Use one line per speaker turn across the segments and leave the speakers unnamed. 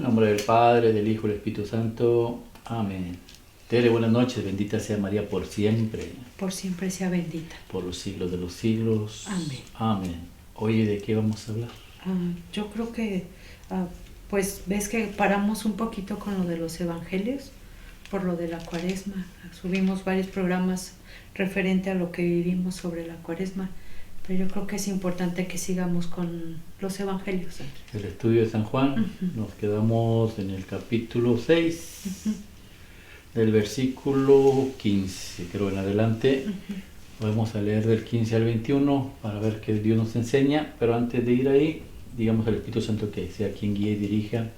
En nombre del Padre, del Hijo y del Espíritu Santo. Amén. Tere, buenas noches. Bendita sea María por siempre.
Por siempre sea bendita.
Por los siglos de los siglos.
Amén.
Amén. Oye, ¿de qué vamos a hablar?
Yo creo que, pues ves que paramos un poquito con lo de los evangelios, por lo de la cuaresma. Subimos varios programas referente a lo que vivimos sobre la cuaresma, pero yo creo que es importante que sigamos con los evangelios.
El estudio de San Juan. Nos quedamos en el capítulo 6, del versículo 15, creo en adelante. Vamos a leer del 15 al 21 para ver qué Dios nos enseña, pero antes de ir ahí, digamos al Espíritu Santo que sea quien guíe y dirija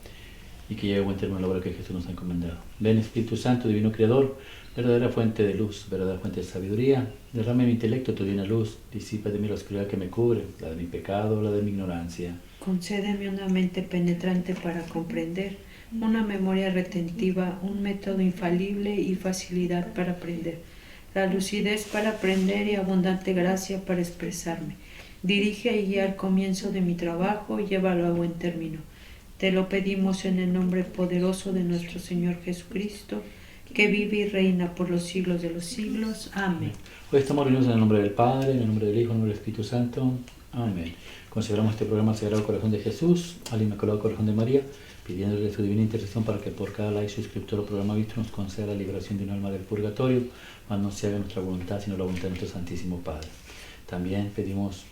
y que lleve a buen término la obra que Jesús nos ha encomendado. Ven, Espíritu Santo, divino Creador, verdadera fuente de luz, verdadera fuente de sabiduría, derrame en mi intelecto tu divina luz, disipa de mí la oscuridad que me cubre, la de mi pecado, la de mi ignorancia.
Concédeme una mente penetrante para comprender, una memoria retentiva, un método infalible y facilidad para aprender, la lucidez para aprender y abundante gracia para expresarme. Dirige y guía al comienzo de mi trabajo y llévalo a buen término. Te lo pedimos en el nombre poderoso de nuestro Señor Jesucristo, que vive y reina por los siglos de los siglos. Amén.
Hoy estamos reunidos en el nombre del Padre, en el nombre del Hijo, en el nombre del Espíritu Santo. Amén. Consagramos este programa al Sagrado Corazón de Jesús, al Inmaculado Corazón de María, pidiéndole su divina intercesión para que por cada like, suscriptor o programa visto nos conceda la liberación de un alma del purgatorio, mas no se haga nuestra voluntad, sino la voluntad de nuestro Santísimo Padre. También pedimos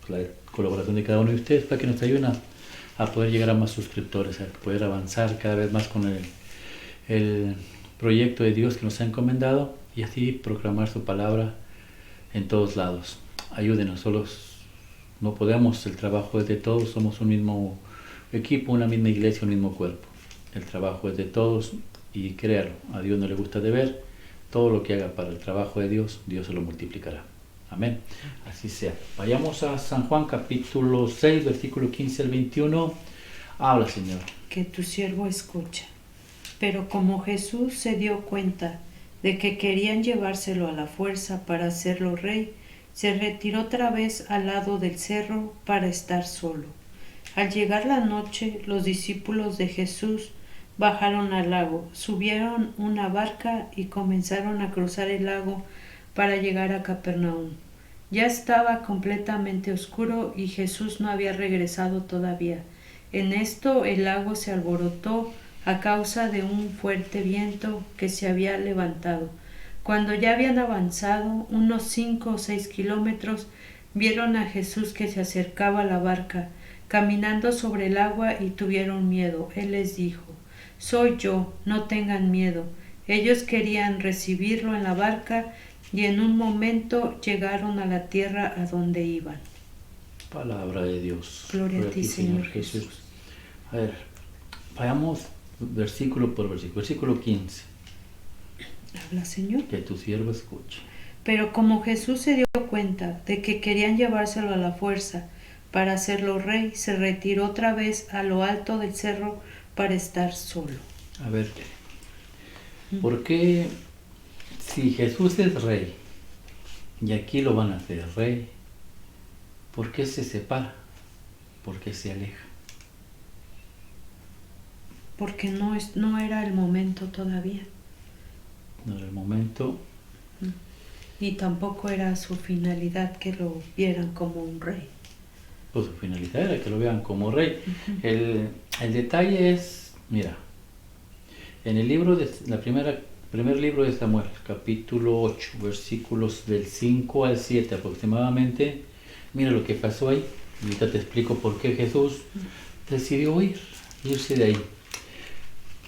la colaboración de cada uno de ustedes para que nos ayuden a poder llegar a más suscriptores, a poder avanzar cada vez más con el proyecto de Dios que nos ha encomendado y así proclamar su palabra en todos lados. Ayúdenos, solos no podemos, el trabajo es de todos, somos un mismo equipo, una misma iglesia, un mismo cuerpo. El trabajo es de todos y créalo, a Dios no le gusta deber, todo lo que haga para el trabajo de Dios, Dios se lo multiplicará. Amén. Así sea. Vayamos a San Juan capítulo 6, versículo 15 al 21. Habla, Señor.
Que tu siervo escucha. Pero como Jesús se dio cuenta de que querían llevárselo a la fuerza para hacerlo rey, se retiró otra vez al lado del cerro para estar solo. Al llegar la noche, los discípulos de Jesús bajaron al lago, subieron una barca y comenzaron a cruzar el lago para llegar a Capernaum. Ya estaba completamente oscuro y Jesús no había regresado todavía. En esto el lago se alborotó a causa de un fuerte viento que se había levantado. Cuando ya habían avanzado unos 5 o 6 kilómetros, vieron a Jesús que se acercaba a la barca, caminando sobre el agua y tuvieron miedo. Él les dijo: «Soy yo, no tengan miedo». Ellos querían recibirlo en la barca y en un momento llegaron a la tierra a donde iban.
Palabra de Dios.
Gloria a ti, Señor Jesús.
A ver, vayamos versículo por versículo. Versículo 15.
Habla, Señor.
Que tu siervo escuche.
Pero como Jesús se dio cuenta de que querían llevárselo a la fuerza para hacerlo rey, se retiró otra vez a lo alto del cerro para estar solo.
A ver, ¿por qué si Jesús es rey y aquí lo van a hacer rey, por qué se separa? ¿Por qué se aleja?
Porque no era el momento todavía.
No era el momento.
Y tampoco era su finalidad que lo vieran como un rey.
Pues su finalidad era que lo vean como rey. El detalle es, mira, en el libro de primer libro de Samuel, capítulo 8, versículos del 5 al 7 aproximadamente, mira lo que pasó ahí. Ahorita te explico por qué Jesús decidió irse de ahí.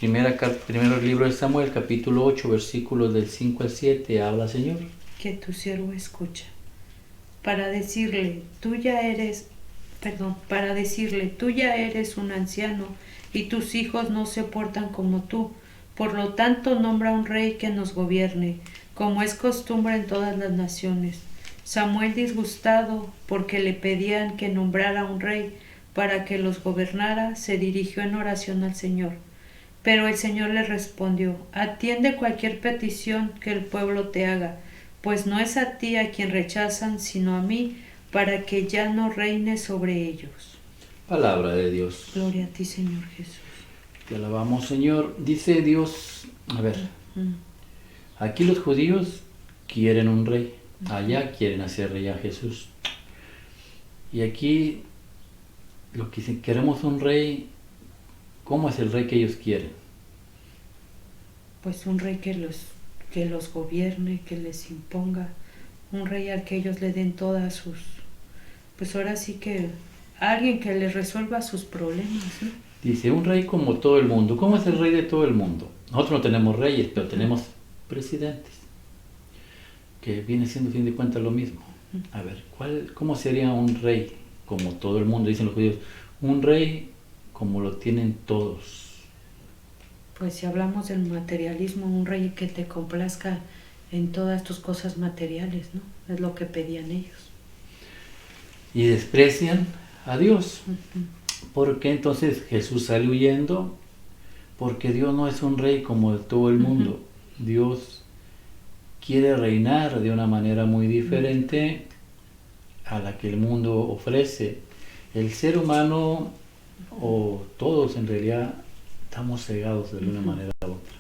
Primer libro de Samuel, capítulo 8, versículos del 5 al 7, habla, Señor.
Que tu siervo escucha. Para decirle, tú ya eres un anciano y tus hijos no se portan como tú. Por lo tanto, nombra un rey que nos gobierne, como es costumbre en todas las naciones. Samuel, disgustado porque le pedían que nombrara un rey para que los gobernara, se dirigió en oración al Señor. Pero el Señor le respondió: atiende cualquier petición que el pueblo te haga, pues no es a ti a quien rechazan, sino a mí, para que ya no reine sobre ellos.
Palabra de Dios.
Gloria a ti, Señor Jesús.
Te alabamos, Señor. Dice Dios, a ver, aquí los judíos quieren un rey, allá quieren hacer rey a Jesús. Y aquí, lo que dicen, queremos un rey, ¿cómo es el rey que ellos quieren?
Pues un rey que los gobierne, que les imponga, un rey al que ellos le den todas sus, pues ahora sí que alguien que les resuelva sus problemas, ¿no?
Dice, un rey como todo el mundo. ¿Cómo es el rey de todo el mundo? Nosotros no tenemos reyes, pero tenemos presidentes, que viene siendo, a fin de cuentas, lo mismo. A ver, ¿cómo sería un rey como todo el mundo? Dicen los judíos, un rey como lo tienen todos.
Pues si hablamos del materialismo, un rey que te complazca en todas tus cosas materiales, ¿no? Es lo que pedían ellos.
Y desprecian a Dios. ¿Por qué entonces Jesús sale huyendo? Porque Dios no es un rey como de todo el mundo. Dios quiere reinar de una manera muy diferente a la que el mundo ofrece. El ser humano, o todos en realidad, estamos cegados de una manera u otra.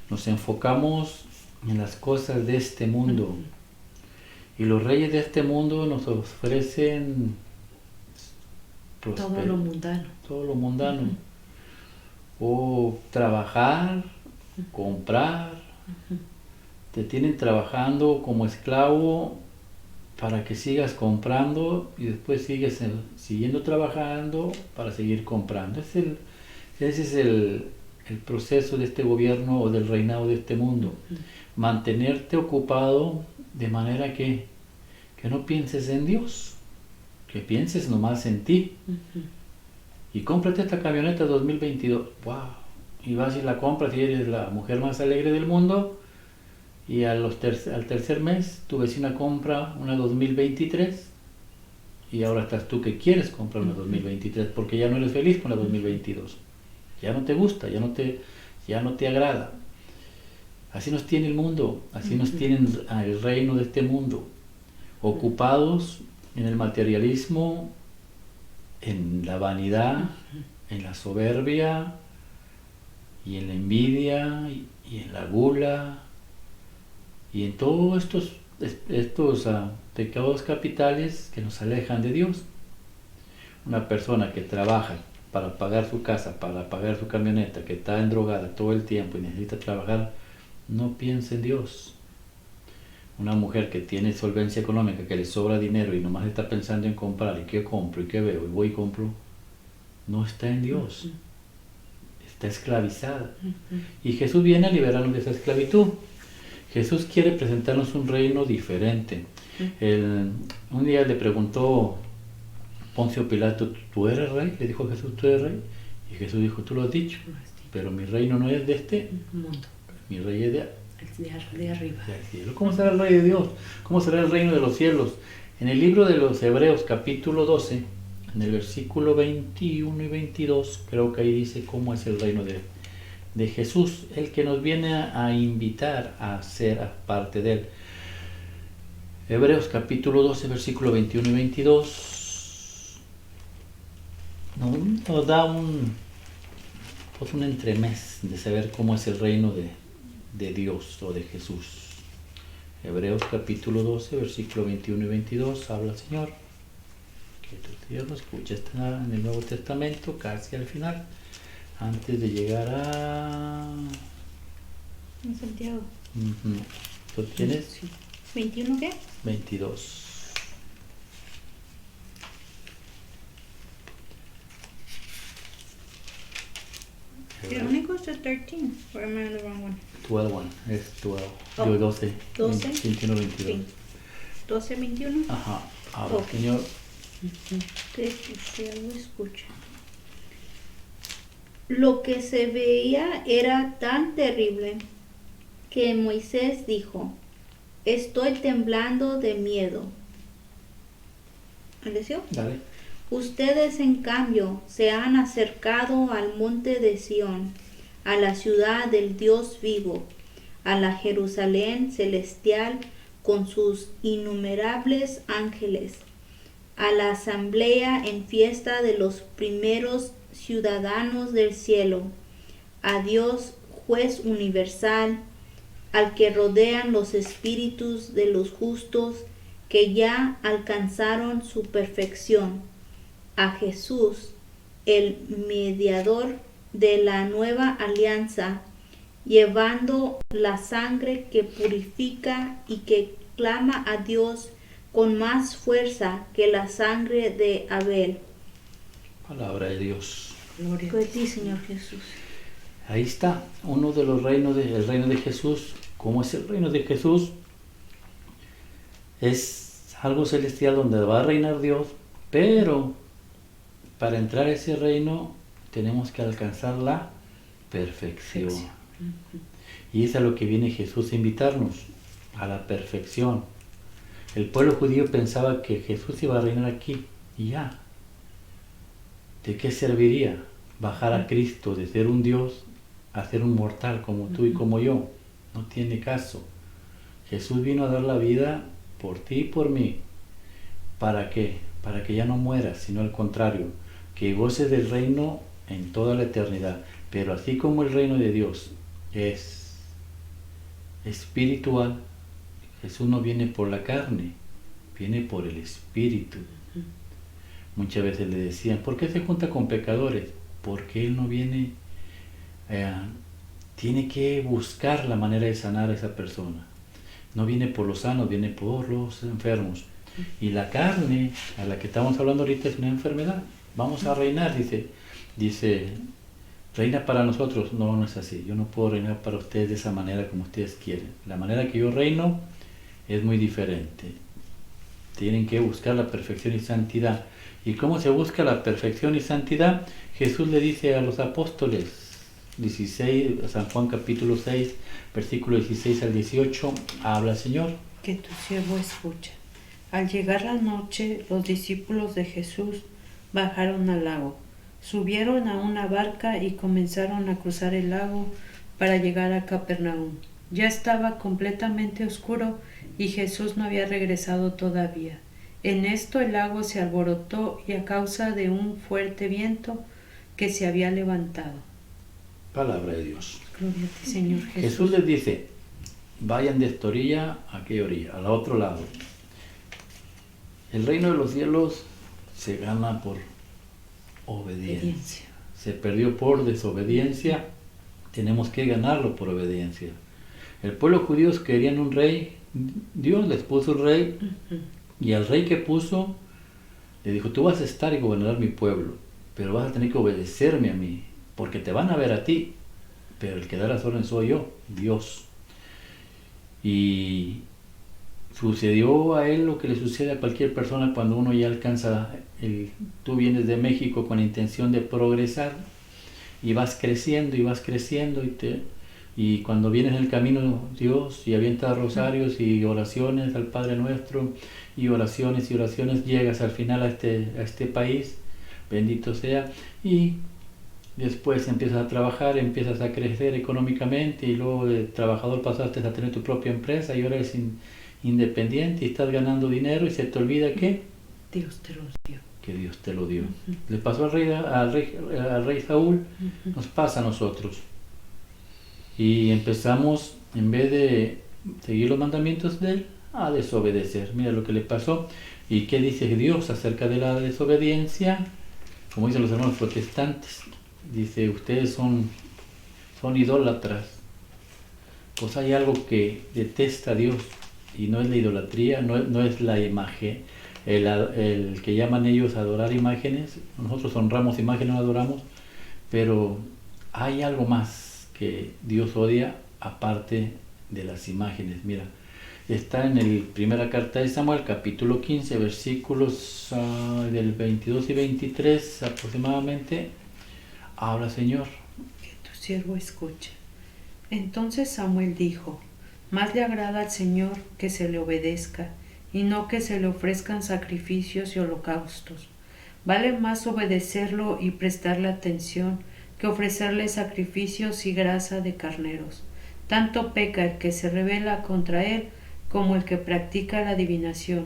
Nos enfocamos en las cosas de este mundo. Y los reyes de este mundo nos ofrecen
todo lo mundano.
Todo lo mundano. O trabajar, comprar. Te tienen trabajando como esclavo para que sigas comprando y después sigues siguiendo trabajando para seguir comprando. Ese es el proceso de este gobierno o del reinado de este mundo. Mantenerte ocupado de manera que no pienses en Dios, que pienses nomás en ti. Y cómprate esta camioneta 2022. ¡Wow! Y vas y la compras y eres la mujer más alegre del mundo. Y al tercer mes tu vecina compra una 2023 y ahora estás tú que quieres comprar una 2023 porque ya no eres feliz con la 2022. Ya no te gusta, ya no te agrada. Así nos tiene el mundo, así nos tienen el reino de este mundo, ocupados en el materialismo, en la vanidad, en la soberbia y en la envidia y en la gula y en todos estos pecados capitales que nos alejan de Dios. Una persona que trabaja para pagar su casa, para pagar su camioneta, que está endrogada todo el tiempo y necesita trabajar, no piensa en Dios. Una mujer que tiene solvencia económica, que le sobra dinero y nomás está pensando en comprar, y qué compro, y qué veo, y voy y compro, no está en Dios. Está esclavizada. Y Jesús viene a liberarnos de esa esclavitud. Jesús quiere presentarnos un reino diferente. Un día le preguntó Poncio Pilato, ¿tú eres rey? Le dijo Jesús, ¿tú eres rey? Y Jesús dijo, tú lo has dicho, pero mi reino no es de este
mundo.
Mi rey es de
arriba.
Del cielo. ¿Cómo será el rey de Dios? ¿Cómo será el reino de los cielos? En el libro de los Hebreos, capítulo 12, en el versículo 21 y 22, creo que ahí dice cómo es el reino de Jesús, el que nos viene a invitar a ser parte de él. Hebreos capítulo 12, versículo 21 y 22 nos da un entremés de saber cómo es el reino de Dios o de Jesús. Hebreos capítulo 12, versículo 21 y 22 habla el Señor, que tu Dios lo escucha, está en el Nuevo Testamento, casi al final, antes de llegar a...
En Santiago.
¿Tú tienes?
Sí. ¿21 qué?
22.
The only goes to 13. Or am I on the wrong one?
12, es 12.
Oh,
Digo 12.
12.
21, 22.
Sí. 12, 21.
Ajá. Ahora,
Ok.
Señor,
Que usted lo escucha. Lo que se veía era tan terrible que Moisés dijo, estoy temblando de miedo. ¿Entendió?
dale.
Ustedes, en cambio, se han acercado al monte de Sión, a la ciudad del Dios vivo, a la Jerusalén celestial con sus innumerables ángeles, a la asamblea en fiesta de los primeros ciudadanos del cielo, a Dios, juez universal, al que rodean los espíritus de los justos que ya alcanzaron su perfección, a Jesús, el mediador de la nueva alianza, llevando la sangre que purifica y que clama a Dios con más fuerza que la sangre de Abel.
Palabra de Dios.
Gloria
Pues sí, Señor Jesús.
Ahí está uno de los reinos, el reino de Jesús. ¿Cómo es el reino de Jesús? Es algo celestial donde va a reinar Dios, pero para entrar a ese reino tenemos que alcanzar la perfección. Y es a lo que viene Jesús a invitarnos, a la perfección. El pueblo judío pensaba que Jesús iba a reinar aquí y ya. ¿De qué serviría bajar a Cristo de ser un Dios a ser un mortal como tú y como yo? No tiene caso. Jesús vino a dar la vida por ti y por mí. ¿Para qué? Para que ya no mueras, sino al contrario, que goces del reino en toda la eternidad. Pero así como el reino de Dios es espiritual, Jesús no viene por la carne, viene por el Espíritu. Muchas veces le decían, ¿por qué se junta con pecadores? Porque Él no viene, tiene que buscar la manera de sanar a esa persona. No viene por los sanos, viene por los enfermos. Y la carne a la que estamos hablando ahorita es una enfermedad. Vamos a reinar, dice, reina para nosotros. No, no es así. Yo no puedo reinar para ustedes de esa manera como ustedes quieren. La manera que yo reino es muy diferente. Tienen que buscar la perfección y santidad. ¿Y cómo se busca la perfección y santidad? Jesús le dice a los apóstoles, 16, San Juan capítulo 6, versículo 16 al 18, habla Señor.
Que tu siervo escucha. Al llegar la noche, los discípulos de Jesús bajaron al lago, subieron a una barca y comenzaron a cruzar el lago para llegar a Capernaum. Ya estaba completamente oscuro y Jesús no había regresado todavía. En esto el lago se alborotó y a causa de un fuerte viento que se había levantado.
Palabra de Dios.
Gloria a ti, Señor Jesús.
Jesús les dice, vayan de esta orilla a aquella orilla, al otro lado. El reino de los cielos se gana por obediencia. Se perdió por desobediencia, tenemos que ganarlo por obediencia. El pueblo judío querían un rey, Dios les puso un rey, y al rey que puso le dijo, tú vas a estar y gobernar mi pueblo, pero vas a tener que obedecerme a mí, porque te van a ver a ti, pero el que da las órdenes soy yo, Dios. Y sucedió a él lo que le sucede a cualquier persona cuando uno ya alcanza, tú vienes de México con la intención de progresar, y vas creciendo y cuando vienes en el camino Dios y avientas rosarios y oraciones al Padre Nuestro y oraciones, llegas al final a este país, bendito sea, y después empiezas a trabajar, empiezas a crecer económicamente y luego de trabajador pasaste a tener tu propia empresa y ahora eres independiente y estás ganando dinero y se te olvida que
Dios te lo dio.
Que Dios te lo dio. Le pasó al rey Saúl, nos pasa a nosotros. Y empezamos, en vez de seguir los mandamientos de Él, a desobedecer. Mira lo que le pasó. ¿Y qué dice Dios acerca de la desobediencia? Como dicen los hermanos protestantes, dice, ustedes son idólatras. Pues hay algo que detesta a Dios, y no es la idolatría, no es la imagen, el que llaman ellos adorar imágenes. Nosotros honramos imágenes, no adoramos, pero hay algo más que Dios odia aparte de las imágenes. Mira, está en la primera carta de Samuel, capítulo 15, versículos del 22 y 23 aproximadamente. Habla Señor.
Que tu siervo escuche. Entonces Samuel dijo, más le agrada al Señor que se le obedezca y no que se le ofrezcan sacrificios y holocaustos. Vale más obedecerlo y prestarle atención que ofrecerle sacrificios y grasa de carneros. Tanto peca el que se rebela contra él como el que practica la adivinación.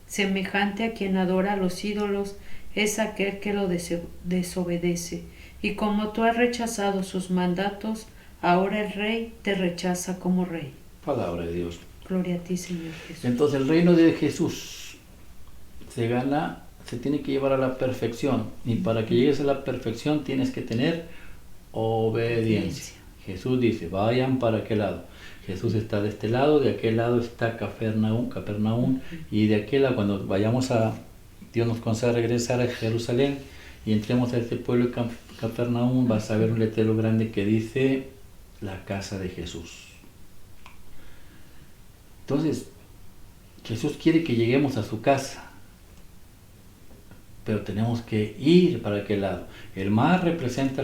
Semejante a quien adora a los ídolos es aquel que lo desobedece Y como tú has rechazado sus mandatos, ahora el rey te rechaza como rey.
Palabra de Dios.
Gloria a ti, Señor Jesús.
Entonces el reino de Jesús se tiene que llevar a la perfección. Y para que llegues a la perfección tienes que tener obediencia. Jesús dice, vayan para aquel lado. Jesús está de este lado, de aquel lado está Capernaum, y de aquel lado, cuando vayamos Dios nos conceda regresar a Jerusalén y entremos a este pueblo de Capernaum, vas a ver un letrero grande que dice, la casa de Jesús. Entonces, Jesús quiere que lleguemos a su casa, pero tenemos que ir para aquel lado. El mar representa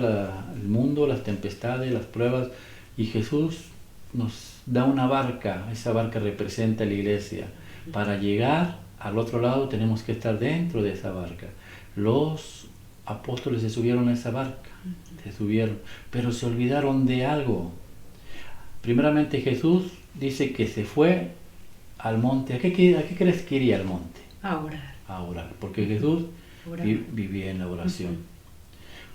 el mundo, las tempestades, las pruebas, y Jesús nos da una barca. Esa barca representa la iglesia. Para llegar al otro lado tenemos que estar dentro de esa barca. Los apóstoles se subieron a esa barca, pero se olvidaron de algo. Primeramente Jesús dice que se fue al monte. ¿A qué crees que iría al monte?
A orar.
A orar, porque Jesús vivía en la oración.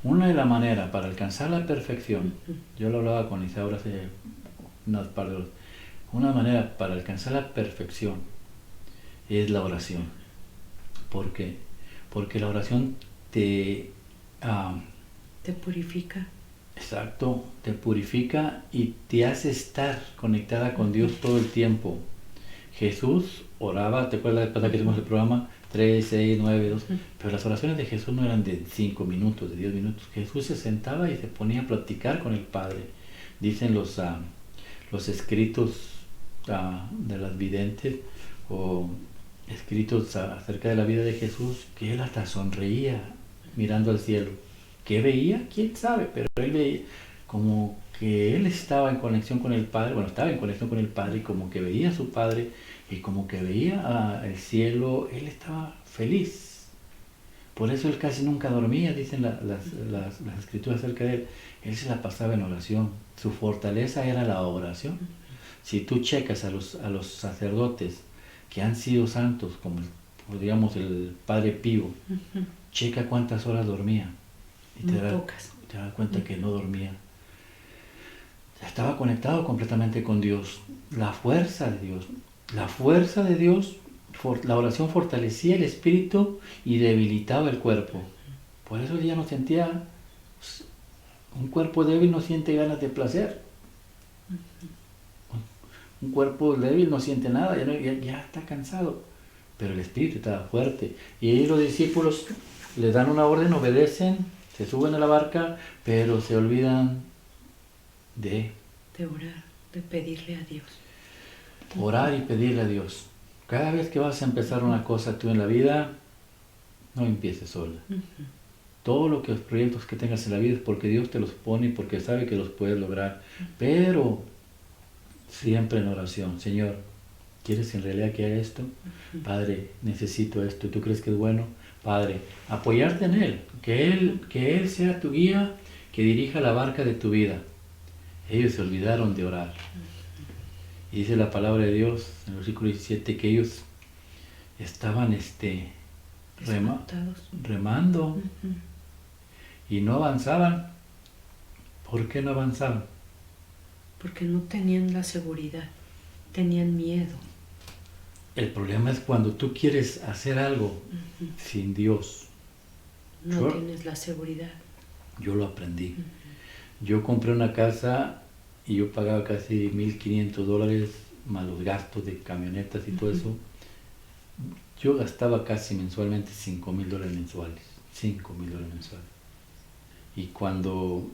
Una de las maneras para alcanzar la perfección, yo lo hablaba con Isaura hace unas par de horas, una manera para alcanzar la perfección es la oración. ¿Por qué? Porque la oración te
purifica.
Exacto, te purifica y te hace estar conectada con Dios todo el tiempo. Jesús oraba, ¿te acuerdas la vez pasada que hicimos el programa? 3, 6, 9, 2, pero las oraciones de Jesús no eran de 5 minutos, de 10 minutos. Jesús se sentaba y se ponía a platicar con el Padre. Dicen los escritos de las videntes o escritos acerca de la vida de Jesús, que él hasta sonreía mirando al cielo. ¿Qué veía? ¿Quién sabe? Pero él veía como que él estaba en conexión con el Padre, estaba en conexión con el Padre y como que veía a su Padre y como que veía el cielo, él estaba feliz. Por eso él casi nunca dormía, dicen las escrituras acerca de él. Él se la pasaba en oración. Su fortaleza era la oración. Si tú checas a los sacerdotes que han sido santos, como digamos el Padre Pío, checa cuántas horas dormía. Y te das cuenta que no dormía. Estaba conectado completamente con Dios. La fuerza de Dios. La oración fortalecía el espíritu y debilitaba el cuerpo. Por eso ella no sentía, un cuerpo débil no siente ganas de placer. Un cuerpo débil no siente nada, ya está cansado. Pero el espíritu estaba fuerte. Y ahí los discípulos le dan una orden, obedecen, se suben a la barca, pero se olvidan de
orar, de pedirle a Dios.
Orar y pedirle a Dios. Cada vez que vas a empezar una cosa tú en la vida, no empieces sola. Todos los proyectos que tengas en la vida es porque Dios te los pone y porque sabe que los puedes lograr. Pero siempre en oración. Señor, ¿quieres en realidad que haga esto? Padre, necesito esto. ¿Tú crees que es bueno? Padre, apoyarte en Él. Que Él sea tu guía, que dirija la barca de tu vida. Ellos se olvidaron de orar. Y dice la palabra de Dios en el versículo 17 que ellos estaban remando y no avanzaban. ¿Por qué no avanzaban?
Porque no tenían la seguridad, tenían miedo.
El problema es cuando tú quieres hacer algo sin Dios.
No tienes la seguridad.
Yo lo aprendí. Yo compré una casa y yo pagaba casi $1,500 más los gastos de camionetas y todo eso. Yo gastaba casi mensualmente $5,000 mensuales. $5,000 mensuales. Y cuando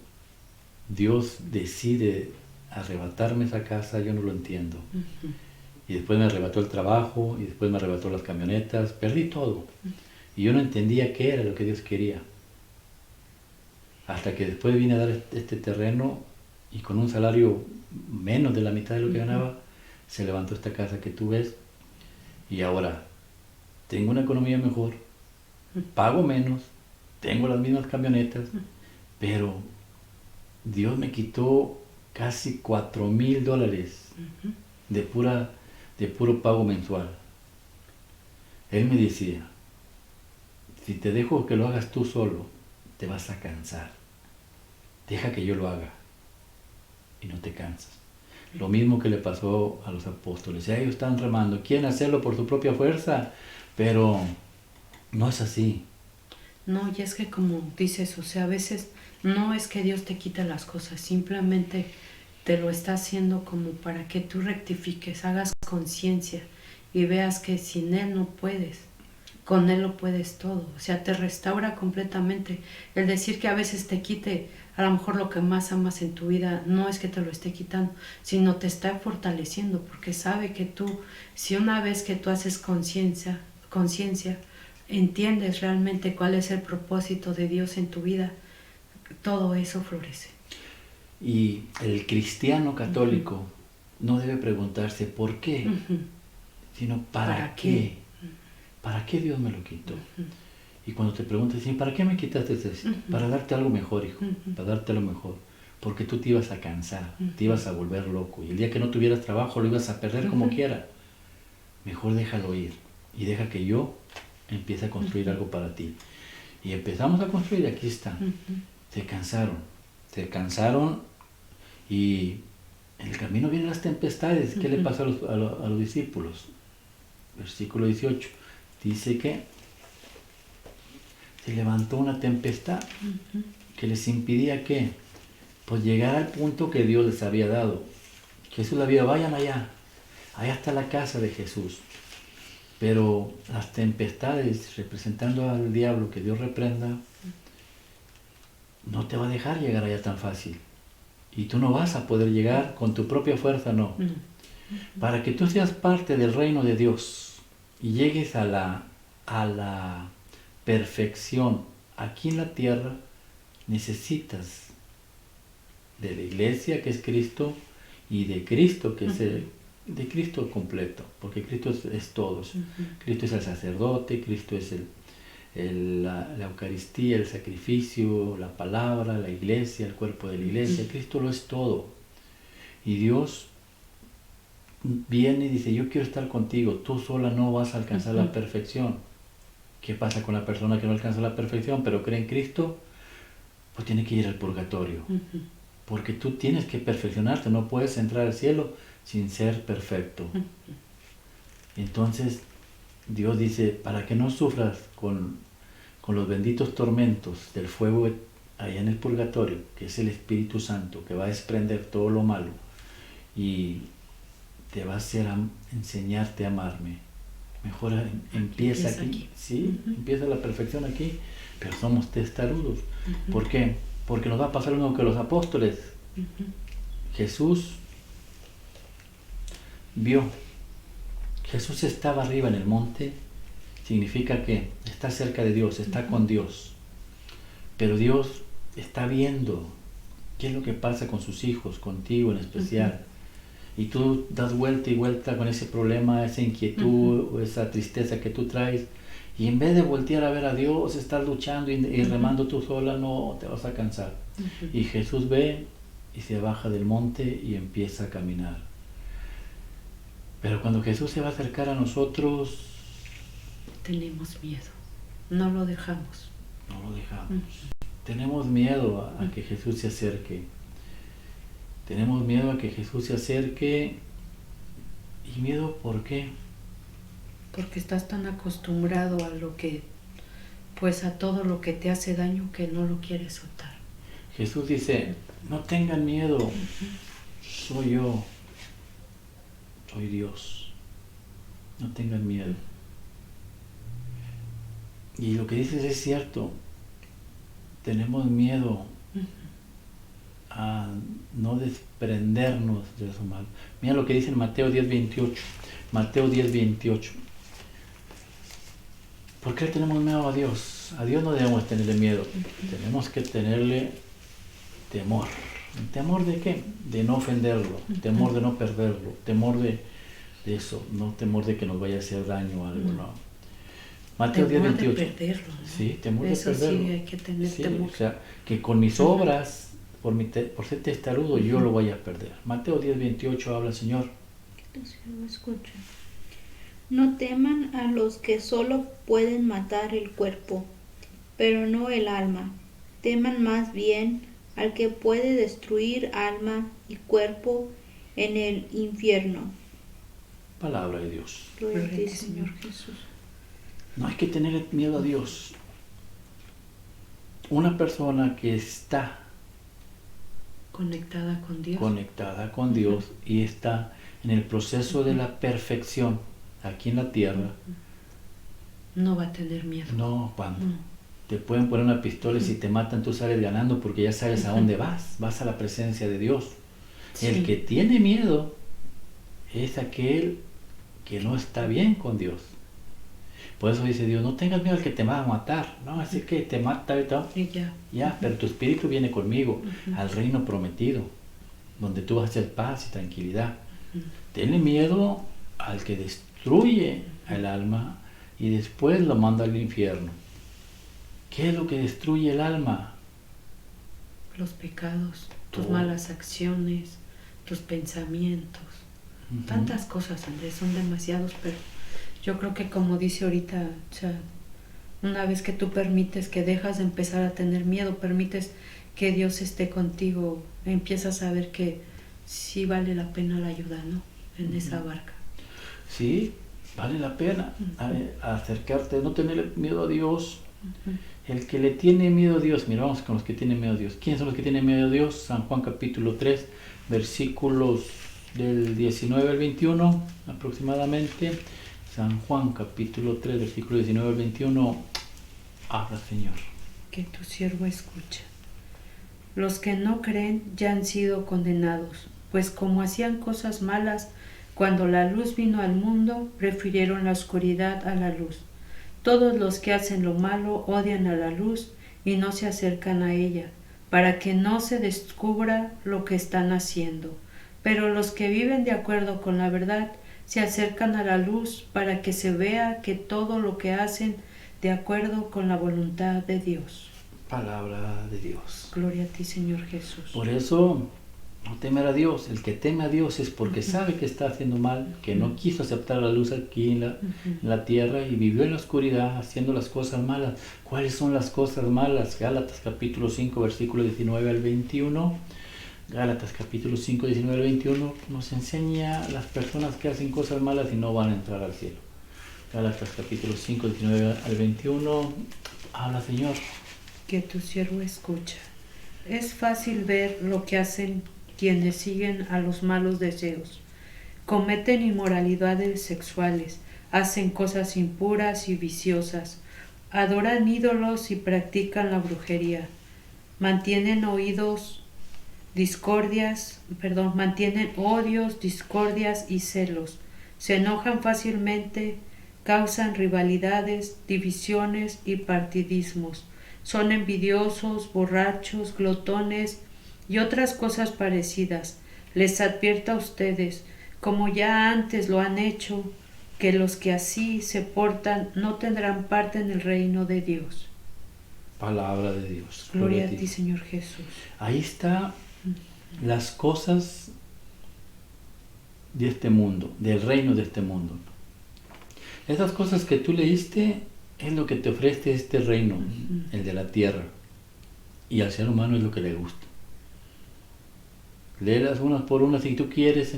Dios decide arrebatarme esa casa, yo no lo entiendo. Y después me arrebató el trabajo, y después me arrebató las camionetas, perdí todo. Y yo no entendía qué era lo que Dios quería. Hasta que después vine a dar este terreno y con un salario menos de la mitad de lo que ganaba, se levantó esta casa que tú ves. Y ahora tengo una economía mejor, pago menos, tengo las mismas camionetas, pero Dios me quitó casi $4,000 de puro pago mensual. Él me decía, si te dejo que lo hagas tú solo, te vas a cansar. deja que yo lo haga y no te cansas. Lo mismo que le pasó a los apóstoles. Ellos están remando, quieren hacerlo por su propia fuerza, pero no es así.
No, y es que como dices, o sea, a veces no es que Dios te quite las cosas, simplemente te lo está haciendo como para que tú rectifiques, hagas conciencia y veas que sin Él no puedes, con Él lo puedes todo, o sea, te restaura completamente. El decir que a veces te quite a lo mejor lo que más amas en tu vida, no es que te lo esté quitando, sino te está fortaleciendo, porque sabe que tú, si una vez que tú haces conciencia, entiendes realmente cuál es el propósito de Dios en tu vida, todo eso florece.
Y el cristiano católico no debe preguntarse por qué, sino ¿para qué? ¿Para qué Dios me lo quitó? Y cuando te preguntas, ¿para qué me quitaste eso? Para darte algo mejor, hijo, para darte algo mejor. Porque tú te ibas a cansar, te ibas a volver loco. Y el día que no tuvieras trabajo lo ibas a perder como quiera. Mejor déjalo ir y deja que yo empiece a construir algo para ti. Y empezamos a construir, aquí está. Se cansaron y en el camino vienen las tempestades. ¿Qué le pasó a los discípulos? Versículo 18. Dice que se levantó una tempestad que les impidía que pues llegar al punto que Dios les había dado. Jesús les había, vayan allá está la casa de Jesús. Pero las tempestades, representando al diablo, que Dios reprenda, no te va a dejar llegar allá tan fácil. Y tú no vas a poder llegar con tu propia fuerza, no. Para que tú seas parte del reino de Dios y llegues a la perfección aquí en la tierra, necesitas de la iglesia, que es Cristo, y de Cristo, que es de Cristo completo, porque Cristo es todo. Cristo es el sacerdote, Cristo es la Eucaristía, el sacrificio, la palabra, la iglesia, el cuerpo de la iglesia. Cristo lo es todo. Y Dios viene y dice, yo quiero estar contigo, tú sola no vas a alcanzar la perfección. ¿Qué pasa con la persona que no alcanza la perfección pero cree en Cristo? Pues tiene que ir al purgatorio. Porque tú tienes que perfeccionarte, no puedes entrar al cielo sin ser perfecto. Entonces Dios dice, para que no sufras con los benditos tormentos del fuego allá en el purgatorio, que es el Espíritu Santo, que va a desprender todo lo malo y te va a hacer enseñarte a amarme. Mejor empieza aquí. ¿Sí? Empieza la perfección aquí, pero somos testarudos. ¿Por qué? Porque nos va a pasar lo mismo que los apóstoles. Jesús vio. Jesús estaba arriba en el monte, significa que está cerca de Dios, está con Dios. Pero Dios está viendo qué es lo que pasa con sus hijos, contigo en especial. Y tú das vuelta y vuelta con ese problema, esa inquietud o esa tristeza que tú traes. Y en vez de voltear a ver a Dios, estás luchando y remando tú sola, no, te vas a cansar. Y Jesús ve y se baja del monte y empieza a caminar. Pero cuando Jesús se va a acercar a nosotros,
tenemos miedo, no lo dejamos.
No lo dejamos. Tenemos miedo a que Jesús se acerque. Tenemos miedo a que Jesús se acerque. ¿Y miedo por qué?
Porque estás tan acostumbrado a lo que, pues a todo lo que te hace daño, que no lo quieres soltar.
Jesús dice, no tengan miedo, soy yo, soy Dios, no tengan miedo. Y lo que dices es cierto, tenemos miedo a no desprendernos de eso malo. Mira lo que dice en Mateo 10:28. Mateo 10:28. ¿Por qué tenemos miedo a Dios? A Dios no debemos tenerle miedo. Tenemos que tenerle temor. ¿Temor de qué? De no ofenderlo. Temor de no perderlo. Temor de eso. No temor de que nos vaya a hacer daño o algo, no. Mateo 10:28.
Temor de perderlo, ¿no?
Sí, temor
eso
de perderlo.
Sí, hay que tener temor.
O sea, que con mis obras, por ser testarudo, yo lo voy a perder. Mateo 10:28 habla el Señor.
Escucha. No teman a los que solo pueden matar el cuerpo, pero no el alma. Teman más bien al que puede destruir alma y cuerpo en el infierno.
Palabra de Dios.
Gloria a ti, Señor Jesús.
No hay que tener miedo a Dios. Una persona que está
Conectada con Dios.
conectada con Dios y está en el proceso de la perfección aquí en la tierra,
No va a tener miedo.
no, cuando
No.
te pueden poner una pistola y si te matan tú sales ganando porque ya sabes a dónde vas a la presencia de Dios.
Sí.
El que tiene miedo es aquel que no está bien con Dios. Por eso dice Dios, no tengas miedo al que te va a matar, no, así que te mata y todo.
Y ya.
Pero tu espíritu viene conmigo al reino prometido, donde tú vas a hacer paz y tranquilidad. Tenle miedo al que destruye el alma y después lo manda al infierno. ¿Qué es lo que destruye el alma?
Los pecados, tus
Todo.
malas acciones, tus pensamientos. Tantas cosas, Andrés, son demasiados, pero yo creo que como dice ahorita, o sea, una vez que tú permites que dejas de empezar a tener miedo, permites que Dios esté contigo, empiezas a ver que sí vale la pena la ayuda, ¿no? En esa barca.
Sí, vale la pena acercarte, no tenerle miedo a Dios. El que le tiene miedo a Dios, mira, vamos con los que tienen miedo a Dios. ¿Quiénes son los que tienen miedo a Dios? San Juan capítulo 3, versículos del 19 al 21 aproximadamente. San Juan capítulo 3, versículo 19 al 21. Habla, Señor.
Que tu siervo escucha. Los que no creen ya han sido condenados, pues como hacían cosas malas, cuando la luz vino al mundo, prefirieron la oscuridad a la luz. Todos los que hacen lo malo odian a la luz y no se acercan a ella, para que no se descubra lo que están haciendo. Pero los que viven de acuerdo con la verdad se acercan a la luz para que se vea que todo lo que hacen de acuerdo con la voluntad de Dios.
Palabra de Dios.
Gloria a ti, Señor Jesús.
Por eso, no temer a Dios. El que teme a Dios es porque sabe que está haciendo mal, que no quiso aceptar la luz aquí en la tierra y vivió en la oscuridad haciendo las cosas malas. ¿Cuáles son las cosas malas? Gálatas capítulo 5, versículo 19 al 21. Gálatas capítulo 5, 19 al 21 nos enseña las personas que hacen cosas malas y no van a entrar al cielo. Gálatas capítulo 5, 19 al 21. Habla, Señor.
Que tu siervo escucha. Es fácil ver lo que hacen quienes siguen a los malos deseos. Cometen inmoralidades sexuales, hacen cosas impuras y viciosas, adoran ídolos y practican la brujería. Mantienen odios, discordias y celos. Se enojan fácilmente, causan rivalidades, divisiones y partidismos. Son envidiosos, borrachos, glotones y otras cosas parecidas. Les advierto a ustedes, como ya antes lo han hecho, que los que así se portan no tendrán parte en el reino de Dios.
Palabra de Dios.
Gloria a ti, Señor Jesús.
Ahí está las cosas de este mundo, del reino de este mundo. Esas cosas que tú leíste es lo que te ofrece este reino, el de la tierra. Y al ser humano es lo que le gusta. Léelas unas por unas si tú quieres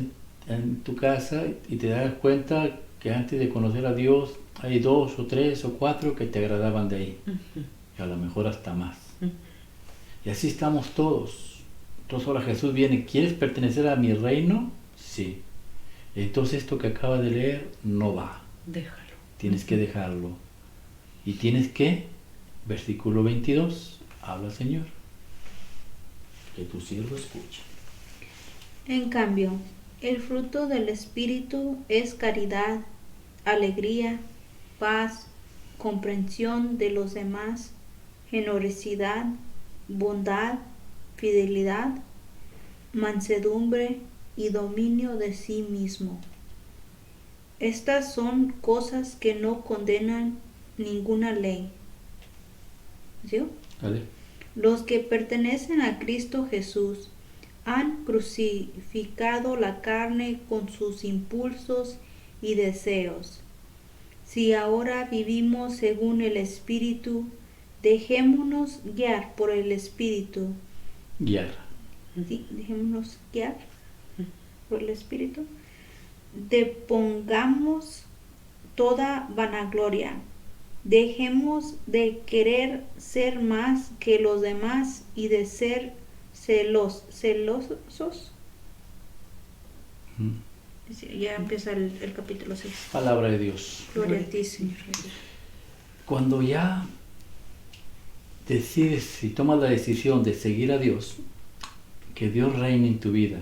en tu casa y te das cuenta que antes de conocer a Dios hay 2 o 3 o 4 que te agradaban de ahí. Y a lo mejor hasta más. Y así estamos todos. Entonces ahora Jesús viene, ¿quieres pertenecer a mi reino? Sí. Entonces esto que acaba de leer no va.
Déjalo.
Tienes que dejarlo. Y tienes que, versículo 22, habla Señor, que tu siervo escuche.
En cambio, el fruto del Espíritu es caridad, alegría, paz, comprensión de los demás, generosidad, bondad, fidelidad, mansedumbre y dominio de sí mismo. Estas son cosas que no condenan ninguna ley. ¿Sí?
¿Vale?
Los que pertenecen a Cristo Jesús han crucificado la carne con sus impulsos y deseos. Si ahora vivimos según el Espíritu, dejémonos guiar por el Espíritu,
guiar.
Dejémonos guiar por el Espíritu. Depongamos toda vanagloria. Dejemos de querer ser más que los demás y de ser celosos. Ya empieza el capítulo 6.
Palabra de Dios.
Gloria a ti, Señor.
Cuando ya decides y tomas la decisión de seguir a Dios, que Dios reine en tu vida,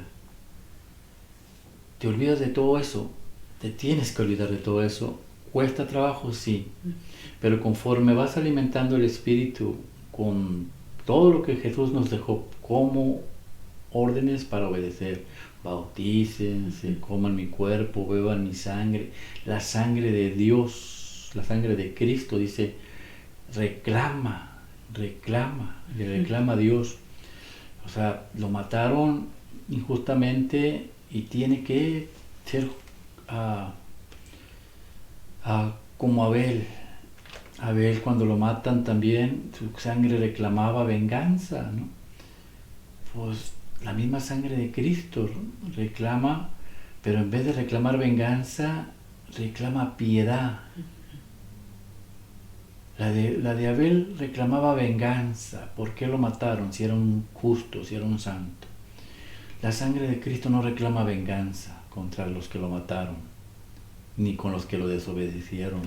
te olvidas de todo eso, te tienes que olvidar de todo eso. Cuesta trabajo, sí, pero conforme vas alimentando el Espíritu con todo lo que Jesús nos dejó como órdenes para obedecer, bautícense, coman mi cuerpo, beban mi sangre, la sangre de Dios, la sangre de Cristo, dice, reclama a Dios. O sea, lo mataron injustamente y tiene que ser como Abel. Abel, cuando lo matan también, su sangre reclamaba venganza, ¿no? Pues la misma sangre de Cristo reclama, pero en vez de reclamar venganza, reclama piedad. La de Abel reclamaba venganza. ¿Por qué lo mataron? Si era un justo, si era un santo. La sangre de Cristo no reclama venganza contra los que lo mataron, ni con los que lo desobedecieron,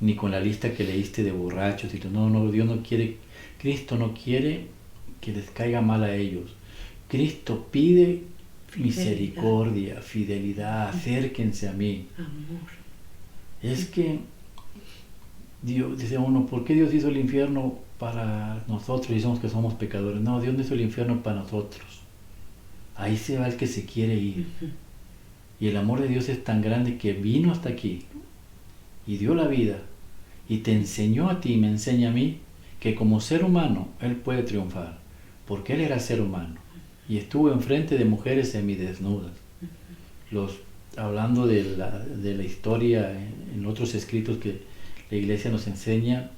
ni con la lista que leíste de borrachos. No, Dios no quiere, Cristo no quiere que les caiga mal a ellos. Cristo pide misericordia, fidelidad, acérquense a mí.
Amor.
Es que Dios, dice uno, ¿por qué Dios hizo el infierno para nosotros y decimos que somos pecadores? No, Dios no hizo el infierno para nosotros. Ahí se va el que se quiere ir. Y el amor de Dios es tan grande que vino hasta aquí y dio la vida y te enseñó a ti y me enseña a mí que como ser humano Él puede triunfar, porque Él era ser humano y estuvo enfrente de mujeres semidesnudas. Hablando de la historia en otros escritos que la iglesia nos enseña,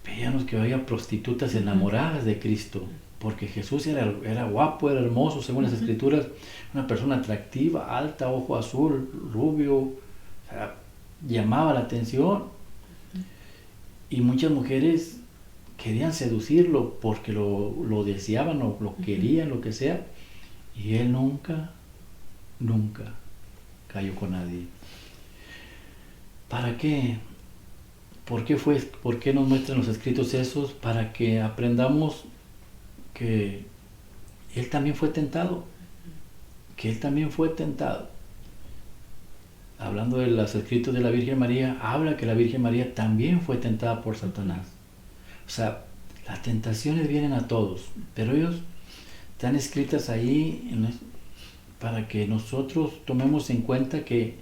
veíamos que había prostitutas enamoradas de Cristo, porque Jesús era guapo, era hermoso, según las escrituras, una persona atractiva, alta, ojo azul, rubio, o sea, llamaba la atención. Y muchas mujeres querían seducirlo porque lo deseaban o lo querían, lo que sea, y él nunca cayó con nadie. ¿Para qué? ¿Por qué nos muestran los escritos esos? Para que aprendamos que Él también fue tentado. Hablando de los escritos de la Virgen María, habla que la Virgen María también fue tentada por Satanás. O sea, las tentaciones vienen a todos, pero ellos están escritas ahí para que nosotros tomemos en cuenta que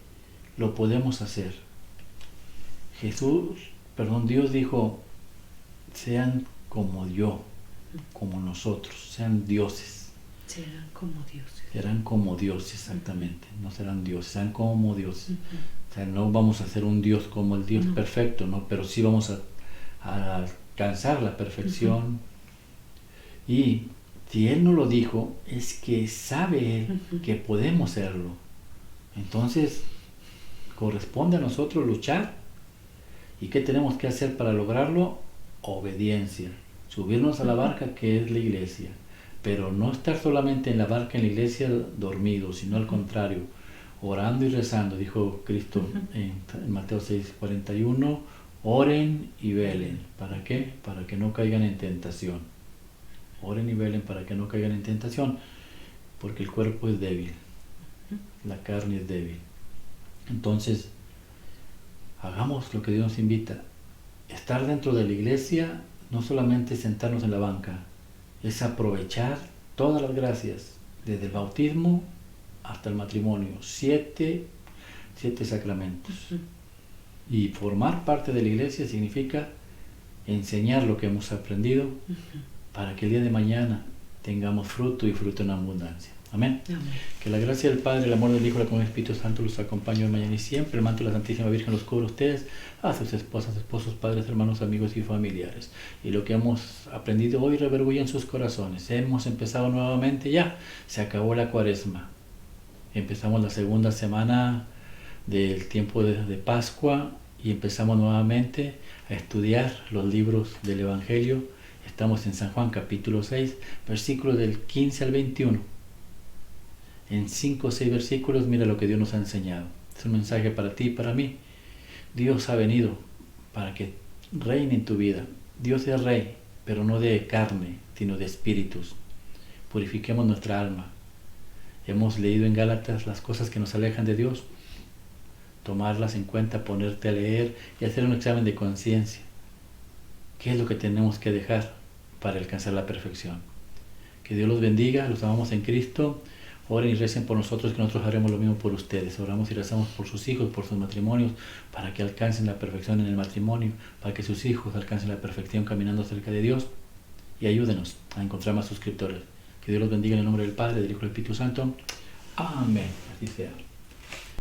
lo podemos hacer. Dios dijo, sean como yo, como nosotros, sean dioses.
Serán como dioses.
Serán como dioses, exactamente. No serán dioses, serán como dioses. O sea, no vamos a ser un Dios como el Dios perfecto, ¿no? Pero sí vamos a alcanzar la perfección. Y si Él no lo dijo, es que sabe Él que podemos serlo. Entonces, corresponde a nosotros luchar. ¿Y qué tenemos que hacer para lograrlo? Obediencia. Subirnos a la barca que es la iglesia. Pero no estar solamente en la barca, en la iglesia, dormido, sino al contrario, orando y rezando. Dijo Cristo en Mateo 6:41, oren y velen. ¿Para qué? Para que no caigan en tentación. Oren y velen para que no caigan en tentación, porque el cuerpo es débil, la carne es débil. Entonces, hagamos lo que Dios nos invita. Estar dentro de la iglesia no solamente sentarnos en la banca, es aprovechar todas las gracias, desde el bautismo hasta el matrimonio, 7 sacramentos. Y formar parte de la iglesia significa enseñar lo que hemos aprendido para que el día de mañana tengamos fruto y fruto en abundancia. Amén.
Amén.
Que la gracia del Padre, el amor del Hijo y la comunión del Espíritu Santo los acompañe hoy, mañana y siempre. El manto de la Santísima Virgen los cubre a ustedes, a sus esposas, esposos, padres, hermanos, amigos y familiares. Y lo que hemos aprendido hoy reverbulla en sus corazones. Hemos empezado nuevamente ya. Se acabó la Cuaresma. Empezamos la segunda semana del tiempo de Pascua y empezamos nuevamente a estudiar los libros del Evangelio. Estamos en San Juan capítulo 6, versículos del 15 al 21. En 5 o 6 versículos, mira lo que Dios nos ha enseñado. Es un mensaje para ti y para mí. Dios ha venido para que reine en tu vida. Dios es rey, pero no de carne, sino de espíritus. Purifiquemos nuestra alma. Hemos leído en Gálatas las cosas que nos alejan de Dios. Tomarlas en cuenta, ponerte a leer y hacer un examen de conciencia. ¿Qué es lo que tenemos que dejar para alcanzar la perfección? Que Dios los bendiga, los amamos en Cristo. Oren y recen por nosotros, que nosotros haremos lo mismo por ustedes. Oramos y rezamos por sus hijos, por sus matrimonios, para que alcancen la perfección en el matrimonio, para que sus hijos alcancen la perfección caminando cerca de Dios. Y ayúdenos a encontrar más suscriptores. Que Dios los bendiga en el nombre del Padre, del Hijo y del Espíritu Santo. Amén. Así sea.